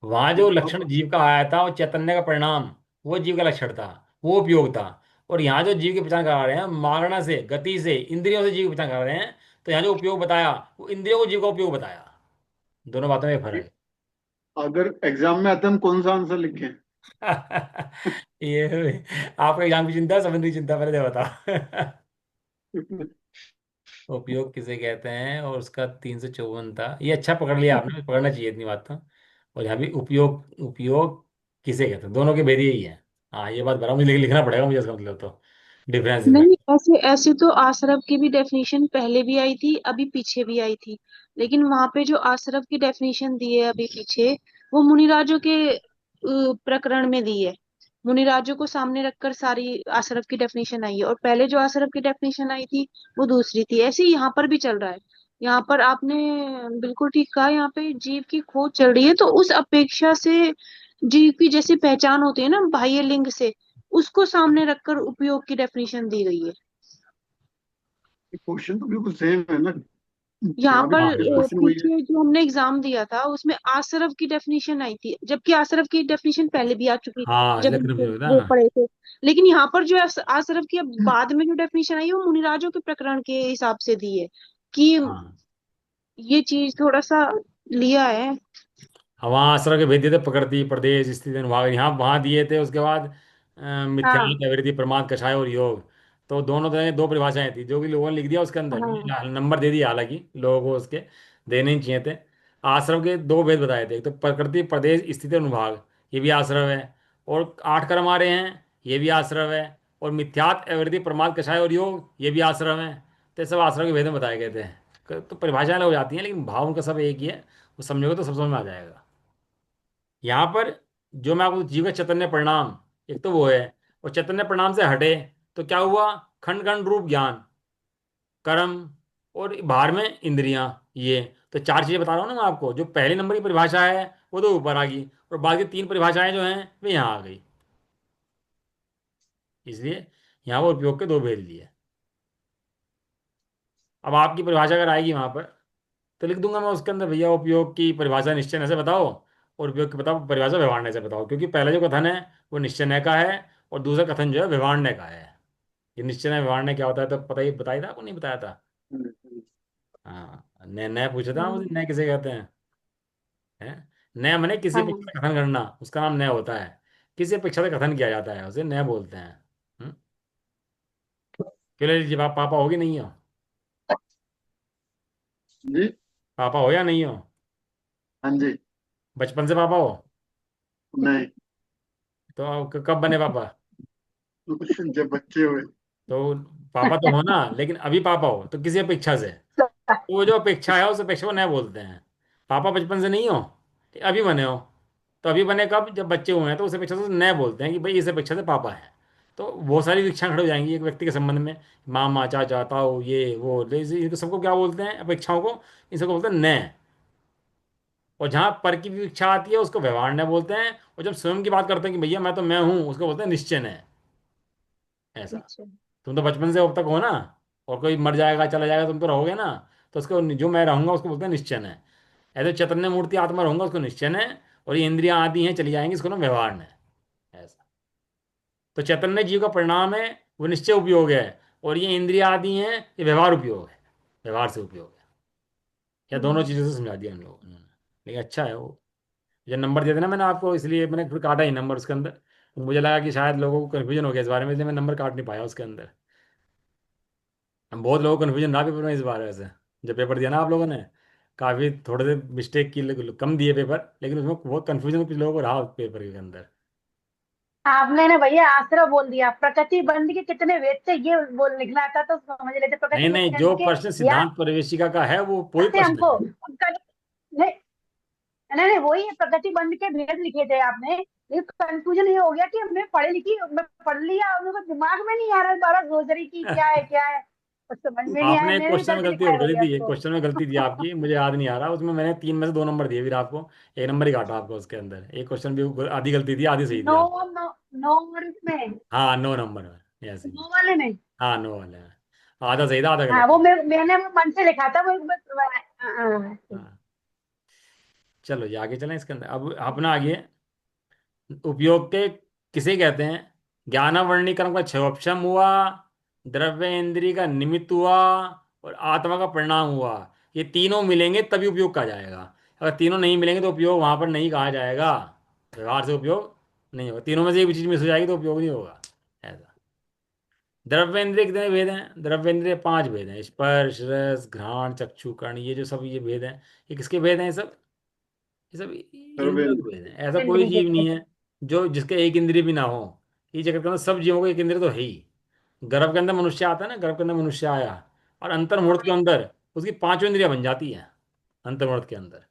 वहां जो लक्षण अब जीव का आया था वो चैतन्य का परिणाम, वो जीव का लक्षण था, वो उपयोग था। और यहाँ जो जीव की पहचान करा रहे हैं मारणा से, गति से, इंद्रियों से जीव की पहचान करा रहे हैं, तो यहाँ जो उपयोग बताया वो इंद्रियों को जीव का उपयोग बताया। दोनों बातों में फर्क है। अगर एग्जाम में आते हम कौन सा आंसर लिखें? ये आपका एग्जाम की चिंता है, समझने की चिंता, पहले ये बताओ। उपयोग किसे कहते हैं और उसका 354 था, ये अच्छा पकड़ लिया आपने, पकड़ना चाहिए इतनी बात तो। और यहाँ भी उपयोग, उपयोग किसे कहते हैं, दोनों के भेद यही है। हाँ ये बात बराबर, मुझे लिखना पड़ेगा मुझे इसका मतलब तो, डिफरेंस इनमें। नहीं, ऐसे ऐसे तो आसरब की भी डेफिनेशन पहले भी आई थी, अभी पीछे भी आई थी। लेकिन वहां पे जो आसरब की डेफिनेशन दी है अभी पीछे, वो मुनिराजों के प्रकरण में दी है। मुनिराजों को सामने रखकर सारी आसरब की डेफिनेशन आई है, और पहले जो आसरब की डेफिनेशन आई थी वो दूसरी थी। ऐसे ही यहाँ पर भी चल रहा है। यहाँ पर आपने बिल्कुल ठीक कहा, यहाँ पे जीव की खोज चल रही है, तो उस अपेक्षा से जीव की जैसी पहचान होती है ना बाह्य लिंग से, उसको सामने रखकर उपयोग की डेफिनेशन दी गई है। क्वेश्चन तो बिल्कुल सेम है ना, यहाँ यहाँ भी पर हाँ बिल्कुल। क्वेश्चन वही है। पीछे जो हमने एग्जाम दिया था उसमें आसरफ की डेफिनेशन आई थी, जबकि आसरफ की डेफिनेशन पहले भी आ चुकी थी हाँ जब इसलिए हम कन्फ्यूज होता है वो हाँ। पढ़े थे। लेकिन यहाँ पर जो आसरफ की अब बाद में जो डेफिनेशन आई है वो मुनिराजों के प्रकरण के हिसाब से दी है, कि हाँ ये चीज थोड़ा सा लिया है। वहाँ आश्रम के भेद दिए थे, प्रकृति प्रदेश स्थिति अनुभाग, यहाँ वहाँ दिए थे। उसके बाद मिथ्या, हाँ प्रवृत्ति, प्रमाद, कषाय और योग। तो दोनों तरह की दो परिभाषाएं थी जो कि लोगों ने लिख दिया उसके अंदर, हाँ नंबर दे दिया, हालांकि लोगों को उसके देने ही चाहिए थे। आश्रम के दो भेद बताए थे, एक तो प्रकृति प्रदेश स्थिति अनुभाग, ये भी आश्रम है। और 8 कर्म आ रहे हैं, ये भी आश्रम है। और मिथ्यात, प्रवृत्ति, प्रमाद, कषाय और योग, ये भी आश्रम है। तो ये सब आश्रम के भेद में बताए गए थे। तो परिभाषाएं अलग हो जाती हैं लेकिन भाव उनका सब एक ही है। वो समझोगे तो सब समझ में आ जाएगा। यहाँ पर जो मैं आपको जीव का चैतन्य परिणाम, एक तो वो है। और चैतन्य परिणाम से हटे तो क्या हुआ? खंड खंड रूप ज्ञान, कर्म, और बाहर में इंद्रियां, ये। तो चार चीजें बता रहा हूँ ना मैं आपको। जो पहले नंबर की परिभाषा है वो तो ऊपर आ गई, और बाकी तीन परिभाषाएं जो हैं वे यहाँ आ गई। इसलिए यहाँ वो उपयोग के दो भेद लिए। अब आपकी परिभाषा अगर आएगी वहां पर तो लिख दूंगा मैं उसके अंदर, भैया उपयोग की परिभाषा निश्चय से बताओ, और उपयोग की बताओ परिभाषा व्यवहार से बताओ। क्योंकि पहला जो कथन है वो निश्चय का है, और दूसरा कथन जो है व्यवहार का है। ये निश्चय व्यवहार क्या होता है तो पता ही, बताया था आपको नहीं बताया था? हाँ, नया नया पूछा था ना उस दिन, नया किसे कहते हैं? है। न्याय माने किसी हाँ। अपेक्षा से कथन करना, उसका नाम न्याय होता है। किसी अपेक्षा से कथन किया जाता है उसे न्याय बोलते हैं। हम्म? क्यों ले लीजिए, आप पापा हो कि नहीं हो? जी। पापा हो या नहीं हो? हाँ जी। बचपन से पापा हो? नहीं। तो आप कब बने पापा? जब बच्चे हुए। तो पापा तो हो ना, लेकिन अभी पापा हो तो किसी अपेक्षा से। तो वो जो अपेक्षा है उस अपेक्षा को न्याय बोलते हैं। पापा बचपन से नहीं हो, अभी बने हो। तो अभी बने कब? जब बच्चे हुए हैं, तो उस अपेक्षा से न्याय बोलते हैं कि भाई इस अपेक्षा से पापा है। तो बहुत सारी इच्छाएं खड़ी हो जाएंगी एक व्यक्ति के संबंध में। मामा, चाचा, ताऊ, ये वो, इनको सबको क्या बोलते हैं? अपेक्षाओं को। इन सबको बोलते हैं न्याय। और जहाँ पर की भी इच्छा आती है उसको व्यवहार न्याय बोलते हैं। और जब स्वयं की बात करते हैं कि भैया मैं तो मैं हूँ, उसको बोलते हैं निश्चय न्याय। ऐसा। अच्छा। तुम तो बचपन से अब तक हो ना, और कोई मर जाएगा चला जाएगा तुम तो रहोगे ना। तो उसको जो मैं रहूंगा उसको बोलते हैं निश्चय है। ऐसे चैतन्य मूर्ति आत्मा रहूंगा उसको निश्चय है। और ये इंद्रियां आती हैं चली जाएंगी, इसको ना व्यवहार है। ऐसा। तो चैतन्य जीव का परिणाम है वो निश्चय उपयोग है। और ये इंद्रियां आती हैं ये व्यवहार उपयोग है। व्यवहार से उपयोग है। या दोनों हम्म। चीज़ों से समझा दिया हम लोगों ने। लेकिन अच्छा है वो। जो नंबर दिया था ना मैंने आपको, इसलिए मैंने फिर काटा ही नंबर उसके अंदर। मुझे लगा कि शायद लोगों को कन्फ्यूजन हो गया इस बारे में, इसलिए मैं नंबर काट नहीं पाया उसके अंदर। बहुत लोगों को कन्फ्यूजन रहा पेपर में इस बार वैसे। जब पेपर दिया ना आप लोगों ने, काफ़ी थोड़े से मिस्टेक की, कम दिए पेपर, लेकिन उसमें बहुत कन्फ्यूजन कुछ लोगों को रहा पेपर के अंदर। आपने ना भैया आश्रय बोल दिया, प्रकृति बंद के कितने वेद थे ये बोल निकला था तो समझ लेते नहीं प्रकृति नहीं, बंद जो के। प्रश्न या सिद्धांत प्रवेशिका का है वो कोई से प्रश्न हमको है। नहीं, नहीं नहीं, वही है, प्रकृति बंद के भेद लिखे थे आपने। ये कंफ्यूजन ये हो गया कि मैं पढ़े लिखी, मैं पढ़ लिया, मेरे को दिमाग में नहीं आ रहा, बारह सोच रही कि क्या है क्या है, कुछ समझ में नहीं आया, आपने एक मेरे भी क्वेश्चन में गलती गलती दिखाई करी भैया थी, एक आपको। क्वेश्चन में गलती थी आपकी, मुझे याद नहीं आ रहा, उसमें मैंने 3 में से 2 नंबर दिए फिर आपको। एक नंबर ही काटा आपको उसके अंदर, एक क्वेश्चन भी आधी गलती थी आधी सही थी नो, आपकी। नो, नो वर्ड में, हाँ 9 नंबर में ऐसे ही। नो वाले में। हाँ 9 वाले में। आधा सही था आधा हाँ गलत वो था। मैंने वो मन से लिखा था वो बस। हाँ, हाँ। चलो ये आगे चलें इसके अंदर, अब अपना आगे। उपयोग के किसे कहते हैं? ज्ञानावरणी कर्म का क्षयोक्षम हुआ, द्रव्य इंद्रिय का निमित्त हुआ, और आत्मा का परिणाम हुआ। ये तीनों मिलेंगे तभी उपयोग कहा जाएगा। अगर तीनों नहीं मिलेंगे तो उपयोग वहां पर नहीं कहा जाएगा। व्यवहार से उपयोग नहीं होगा। तीनों में से एक भी चीज मिस हो जाएगी तो उपयोग नहीं होगा। ऐसा। द्रव्य इंद्रिय कितने भेद हैं? द्रव्य इंद्रिय 5 भेद हैं: स्पर्श, रस, घ्राण, चक्षु, कर्ण। ये जो सब ये भेद हैं, ये किसके भेद हैं? ये सब इंद्रियों के सर्वेंद्र। भेद हैं। ऐसा कोई इंद्री जीव के। नहीं है जो जिसके एक इंद्रिय भी ना हो। इस जगत के अंदर सब जीवों को एक इंद्रिय तो है ही। गर्भ के अंदर मनुष्य आता है ना, गर्भ के अंदर मनुष्य आया, और अंतर्मुहूर्त के अंदर उसकी 5 इंद्रियां बन जाती हैं। अंतर्मुहूर्त के अंदर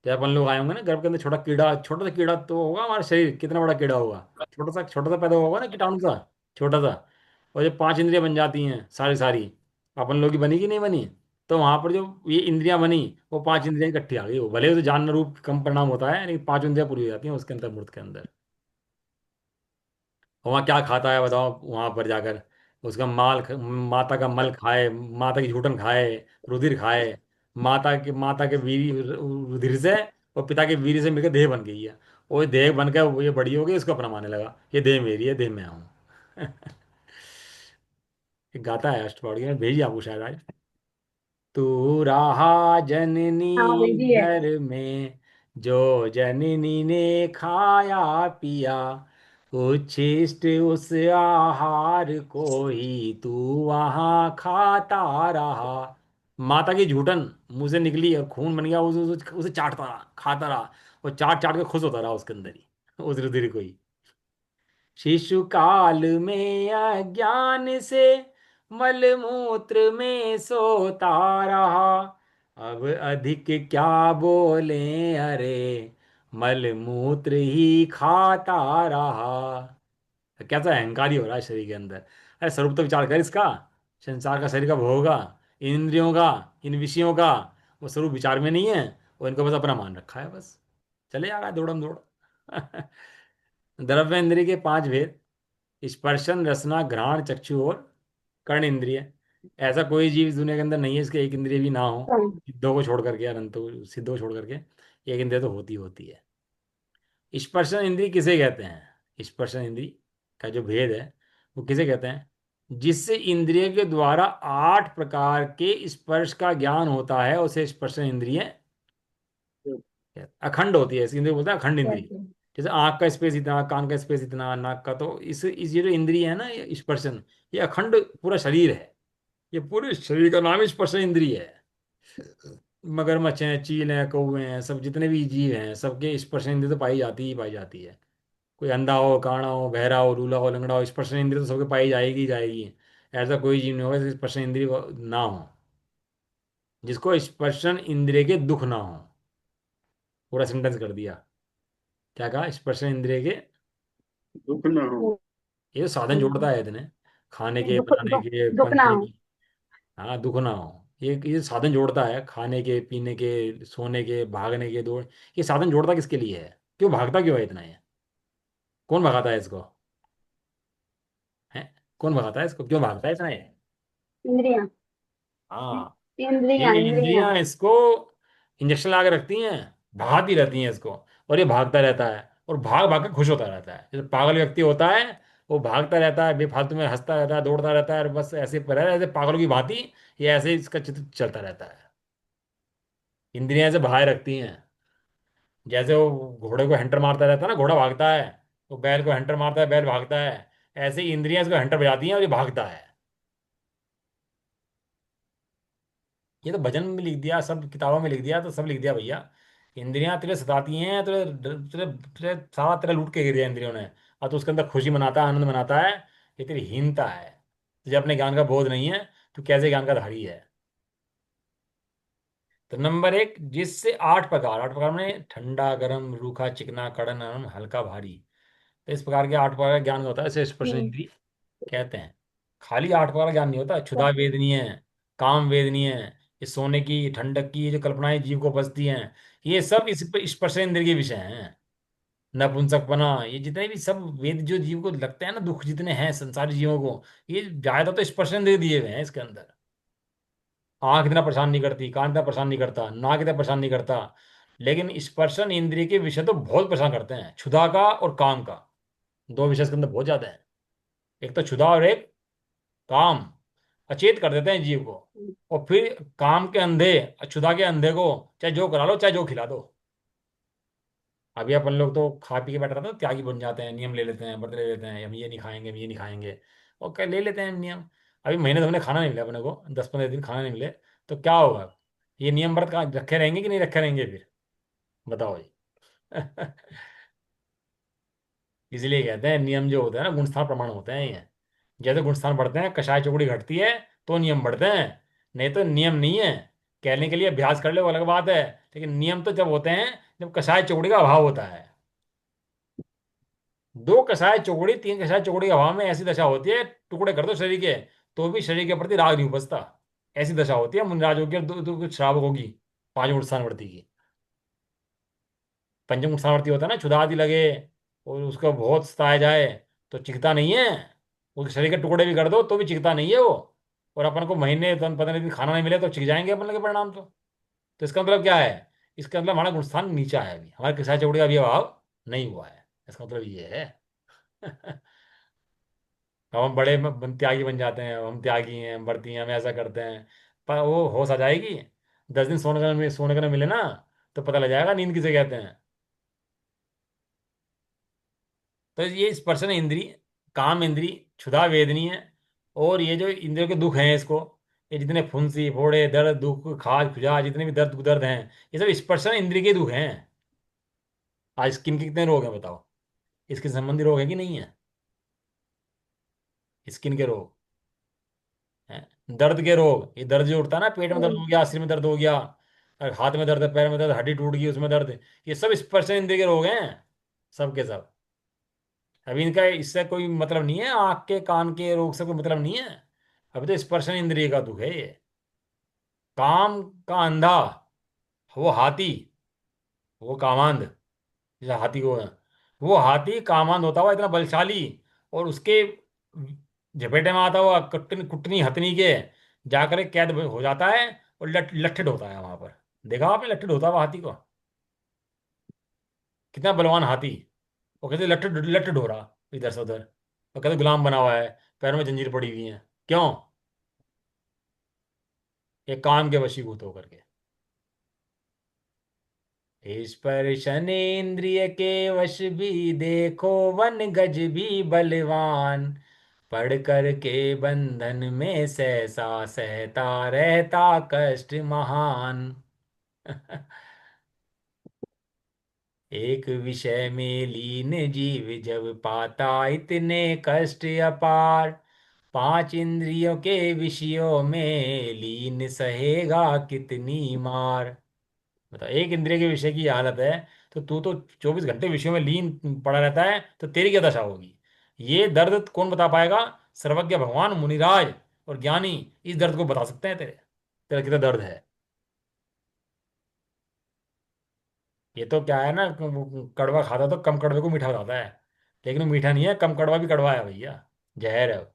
जब अपन लोग आए होंगे ना गर्भ के अंदर, छोटा कीड़ा, छोटा सा कीड़ा तो होगा हमारा शरीर, कितना बड़ा कीड़ा होगा? छोटा सा पैदा होगा ना, कीटाणु सा, छोटा सा। और जब 5 इंद्रियां बन जाती हैं सारी सारी, अपन लोग की बनी कि नहीं बनी? तो वहां पर जो ये इंद्रियां बनी, वो 5 इंद्रियां इकट्ठी आ गई। वो भले तो जानवर रूप कम परिणाम होता है, लेकिन 5 इंद्रियां पूरी हो जाती हैं उसके अंतर मूर्त के अंदर। और वहाँ क्या खाता है बताओ वहां पर जाकर? उसका माता का मल खाए, माता की झूठन खाए, रुधिर खाए। माता के रुधिर से और पिता के वीर्य से मिलकर देह बन गई है। वो देह बनकर वो ये बड़ी हो गई, उसको अपना मानने लगा ये देह मेरी है, देह मैं हूँ। एक गाता है अष्टपौड़ी में, भेजी आपको शायद आज। तू रहा जननी हाँ भेजिए। घर में, जो जननी ने खाया पिया, उच्छिष्ट उस आहार को ही तू वहां खाता रहा। माता की झूठन मुंह से निकली और खून बन गया, उसे चाटता रहा, खाता रहा। और चाट चाट के खुश होता रहा उसके अंदर ही, उस रुधिर को ही। शिशु काल में अज्ञान से मल मूत्र में सोता रहा, अब अधिक क्या बोले अरे, मल मूत्र ही खाता रहा। कैसा अहंकारी हो रहा है शरीर के अंदर। अरे स्वरूप तो विचार कर इसका। संसार का, शरीर का, भोग का, इन इंद्रियों का, इन विषयों का, वो स्वरूप विचार में नहीं है। वो इनको बस अपना मान रखा है बस। चले जा रहा है दौड़म दौड़। द्रव्य इंद्रिय के 5 भेद: स्पर्शन, रसना, घ्राण, चक्षु और कर्ण इंद्रिय। ऐसा कोई जीव इस दुनिया के अंदर नहीं है इसके एक इंद्रिय भी ना हो। सिद्धों को छोड़ करके, अनंतों सिद्धों को छोड़ करके एक इंद्रिय तो होती होती है। स्पर्शन इंद्रिय किसे कहते हैं? स्पर्शन इंद्रिय का जो भेद है वो किसे कहते हैं? जिससे इंद्रिय के द्वारा 8 प्रकार के स्पर्श का ज्ञान होता है उसे स्पर्शन इंद्रिय अखंड होती है, इसकी इंद्रिय बोलते हैं अखंड इंद्री। कैसे? जैसे आंख का स्पेस इतना, कान का स्पेस इतना, नाक का, तो इस ये जो इंद्रिय है ना, ये स्पर्शन, ये अखंड पूरा शरीर है। ये पूरे शरीर का नाम स्पर्शन इंद्रिय है। मगरमच्छ हैं, चील हैं, कौवे हैं, सब जितने भी जीव हैं, सबके स्पर्शन इंद्रिय तो पाई जाती ही पाई जाती है। कोई अंधा हो, काना हो, बहरा हो, लूला हो, लंगड़ा हो, स्पर्शन इंद्रिय तो सबके पाई जाएगी ही जाएगी। ऐसा कोई जीव नहीं होगा जिसके स्पर्शन इंद्रिय ना हो, जिसको स्पर्शन इंद्रिय के दुख ना हो। पूरा सेंटेंस कर दिया। क्या कहा? स्पर्शन इंद्रिय के, दुख ना हो। ये तो साधन जोड़ता है इतने, खाने के, दुख बनाने दुख के, दुख ना पंखे हो। की। हाँ, दुख ना हो। ये साधन जोड़ता है, खाने के, पीने के, सोने के, भागने के, दौड़। ये साधन जोड़ता किसके लिए है? क्यों भागता क्यों है इतना ये? कौन भगाता है इसको? है? कौन भगाता है इसको? क्यों भागता है इतना ये? इंद्रियां। हाँ, ये इंद्रियां इंद्रियां। इंद्रियां इसको इंजेक्शन लगा के रखती हैं, भगाती रहती हैं इसको। और ये भागता रहता है, और भाग भाग के खुश होता रहता है। जैसे पागल व्यक्ति होता है, वो भागता रहता है, बेफालतू में हंसता रहता है, दौड़ता रहता है, और बस ऐसे पर है, ऐसे पागलों की भांति। ये ऐसे ही इसका चित्र चलता रहता है। इंद्रियां से भगाए रखती हैं। जैसे वो घोड़े को हैंटर मारता रहता है ना, घोड़ा भागता है। वो बैल को हैंटर मारता है, बैल भागता है। ऐसे ही इंद्रियां इसको हैंटर बजाती हैं और ये भागता है। ये तो भजन में लिख दिया, सब किताबों में लिख दिया, तो सब लिख दिया भैया। इंद्रियां तेरे सताती हैं, तेरे तेरे तेरे सारा तेरा लूट के गिर दिया इंद्रियों ने। और तो उसके अंदर खुशी मनाता है, आनंद मनाता है। ये तेरी हीनता है। तुझे अपने ज्ञान का बोध नहीं है। तू कैसे ज्ञान का धारी है? तो नंबर एक, जिससे आठ प्रकार में ठंडा, गर्म, रूखा, चिकना, कड़न, नरम, हल्का, भारी। तो इस प्रकार के आठ प्रकार का ज्ञान होता है, इसे स्पर्श हम्म। इंद्रिय कहते हैं। खाली आठ प्रकार का ज्ञान नहीं होता। क्षुधा वेदनीय है, काम वेदनीय है, ये सोने की, ठंडक की, ये जो कल्पनाएं जीव को बसती हैं, ये सब इस स्पर्श इंद्रिय के विषय हैं। नपुंसकपना, ये जितने भी सब वेद जो जीव को लगते हैं ना, दुख जितने हैं संसारी जीवों को, ये ज्यादा तो स्पर्श इंद्रिय दिए हुए हैं इसके अंदर। आंख इतना परेशान नहीं करती, कान इतना परेशान नहीं करता, नाक इतना परेशान नहीं करता। लेकिन स्पर्शन इंद्रिय के विषय तो बहुत परेशान करते हैं, क्षुधा का और काम का। दो विषय इसके अंदर बहुत ज्यादा है। एक तो क्षुधा और एक काम। अचेत कर देते हैं जीव को। और फिर काम के अंधे, क्षुधा के अंधे को चाहे जो करा लो, चाहे जो खिला दो। अभी अपन लोग तो खा पी के बैठ रहते हैं, त्यागी बन जाते हैं, नियम ले लेते हैं, व्रत ले लेते हैं, हम ये नहीं खाएंगे, हम ये नहीं खाएंगे। और क्या ले लेते हैं नियम। अभी महीने तो हमने खाना नहीं मिला अपने को, 10-15 दिन खाना नहीं मिले, तो क्या होगा? ये नियम व्रत कहाँ रखे रहेंगे कि नहीं रखे रहेंगे फिर? बताओ जी। इसलिए कहते हैं नियम जो होते हैं ना, गुणस्थान प्रमाण होते हैं ये। जैसे गुणस्थान बढ़ते हैं, कषाय चौकड़ी घटती है, तो नियम बढ़ते हैं। नहीं तो नियम नहीं है। कहने के लिए अभ्यास कर ले वो अलग बात है। लेकिन नियम तो जब होते हैं जब कषाय चौकड़ी का अभाव होता है। दो कषाय चौकड़ी, तीन कषाय चौकड़ी के अभाव में ऐसी दशा होती है, टुकड़े कर दो शरीर के, तो भी शरीर के प्रति राग नहीं उपजता। ऐसी दशा होती है मुनिराजों की और दो श्रावकों की, पांच गुणस्थानवर्ती की। पंचम गुणस्थानवर्ती होता है ना, क्षुधा आदि लगे और उसको बहुत सताया जाए, तो चिकता नहीं है। उसके शरीर के टुकड़े भी कर दो तो भी चिकता नहीं है वो। और अपन को महीने 15 दिन खाना नहीं मिले तो चिक जाएंगे अपन लोग के परिणाम तो इसका मतलब क्या है? इसका मतलब हमारा गुणस्थान नीचा है, अभी हमारे किसाई चौकड़ी का अभी अभाव नहीं हुआ है। इसका मतलब ये है। अब हम बड़े त्यागी बन जाते हैं, हम त्यागी हैं, हम बढ़ती हैं, हम ऐसा करते हैं। पर वो होश आ जाएगी, 10 दिन सोने का ना मिले ना, तो पता लग जाएगा नींद किसे कहते हैं। तो ये स्पर्शन इंद्री, काम इंद्री, क्षुधा वेदनी है। और ये जो इंद्रियों के दुख हैं इसको, ये जितने फुंसी फोड़े, दर्द, दुख, खाज खुजा, जितने भी दर्द दर्द हैं, ये सब स्पर्शन इंद्री के दुख हैं। आज स्किन के कितने रोग हैं बताओ? इसके संबंधी रोग है कि नहीं है? स्किन के रोग हैं। दर्द के रोग, ये दर्द जो उठता है ना, पेट में दर्द हम्म। हो गया, सिर में दर्द हो गया, और हाथ में दर्द है, पैर में दर्द, हड्डी टूट गई उसमें दर्द, ये सब स्पर्शन इंद्रिय के रोग हैं, सब के सब। अभी इनका इससे कोई मतलब नहीं है, आंख के कान के रोग से कोई मतलब नहीं है। अभी तो स्पर्शन इंद्रिय का दुख है ये। काम का अंधा, वो हाथी, वो कामांध, जैसे हाथी को है, वो हाथी कामांध होता हुआ इतना बलशाली, और उसके झपेटे में आता हुआ कुटनी कुटनी हथनी के जाकर एक कैद हो जाता है। और लट्ठित होता है वहां पर। देखा आपने लट्ठित होता हुआ हाथी को? कितना बलवान हाथी। वो कहते लट्ठित लट्ठित हो रहा इधर से उधर, और कहते गुलाम बना हुआ है, पैरों में जंजीर पड़ी हुई है। क्यों? एक काम के वशीभूत होकर के। स्पर्शनेन्द्रिय के वश भी देखो, वन गज भी बलवान, पढ़ कर के बंधन में सहसा सहता रहता कष्ट महान। एक विषय में लीन जीव जब पाता इतने कष्ट अपार, पांच इंद्रियों के विषयों में लीन सहेगा कितनी मार। बताओ, एक इंद्रिय के विषय की हालत है, तो तू तो 24 घंटे विषयों में लीन पड़ा रहता है, तो तेरी क्या दशा होगी। ये दर्द कौन बता पाएगा। सर्वज्ञ भगवान मुनिराज और ज्ञानी इस दर्द को बता सकते हैं तेरे, तेरा कितना दर्द है। ये तो क्या है ना, कड़वा खाता तो कम कड़वे को मीठा बताता है, लेकिन वो मीठा नहीं है, कम कड़वा भी कड़वा है भैया, जहर है वो,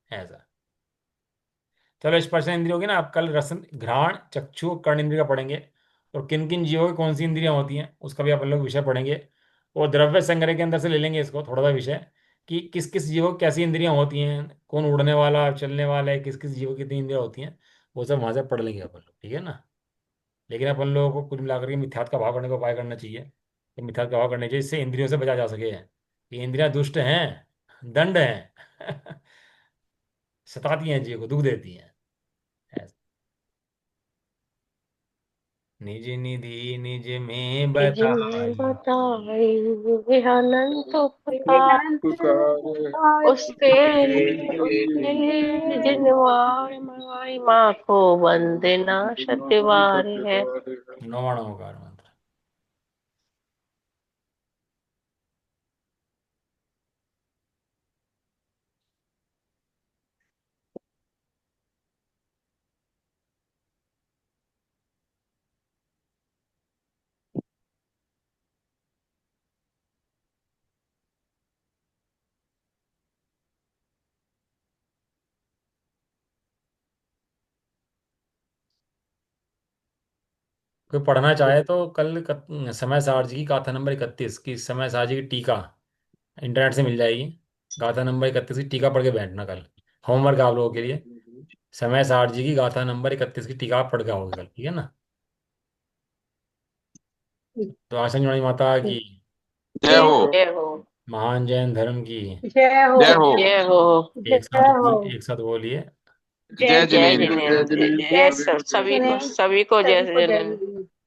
ऐसा। चलो, स्पर्श इंद्रिय होगी ना, आप कल रसन घ्राण चक्षु कर्ण इंद्रिय का पढ़ेंगे, और किन किन जीवों की कौन सी इंद्रियां होती हैं उसका भी अपन लोग विषय पढ़ेंगे। और द्रव्य संग्रह के अंदर से ले लेंगे इसको थोड़ा सा विषय, कि किस किस जीवों की कैसी इंद्रियां होती हैं, कौन उड़ने वाला चलने वाला है, किस किस जीवों की कितनी इंद्रियां होती हैं, वो सब वहां से पढ़ लेंगे अपन लोग, ठीक है ना। लेकिन अपन लोगों को कुल मिलाकर के मिथ्यात्व का भाव करने का उपाय करना चाहिए, कि मिथ्यात्व का भाव करना चाहिए, इससे इंद्रियों से बचा जा सके। ये इंद्रियां दुष्ट हैं, दंड हैं, सताती हैं, जीव को दुख देती हैं। ऐसा। निज निधि निज में निज में बताई, बताई, यह अनंत उपकार अनंत पुकार उसके है। लिए जिनवार माई माँ को वंदना सतवार है। नौवाणों ओकार मंत्र। कोई पढ़ना चाहे तो कल समय सारजी की गाथा नंबर 31 की, समय सारजी की टीका इंटरनेट से मिल जाएगी। गाथा नंबर 31 की टीका पढ़ के बैठना कल, होमवर्क आप लोगों के लिए। समय सारजी की गाथा नंबर 31 की टीका आप पढ़ के आओगे कल, ठीक है ना। तो आसन जुड़ाई माता की जय हो, जय हो, महान जैन धर्म की। जय हो। जय हो, जय हो। एक साथ जय हो। एक साथ बोलिए। जय जय जय जिनेन्द्र। जिनेन्द्र, जय सभी को जय सभी को, जिनेन्द्र। सभी को जय सभी को जय जिनेन्द्र। हिंद।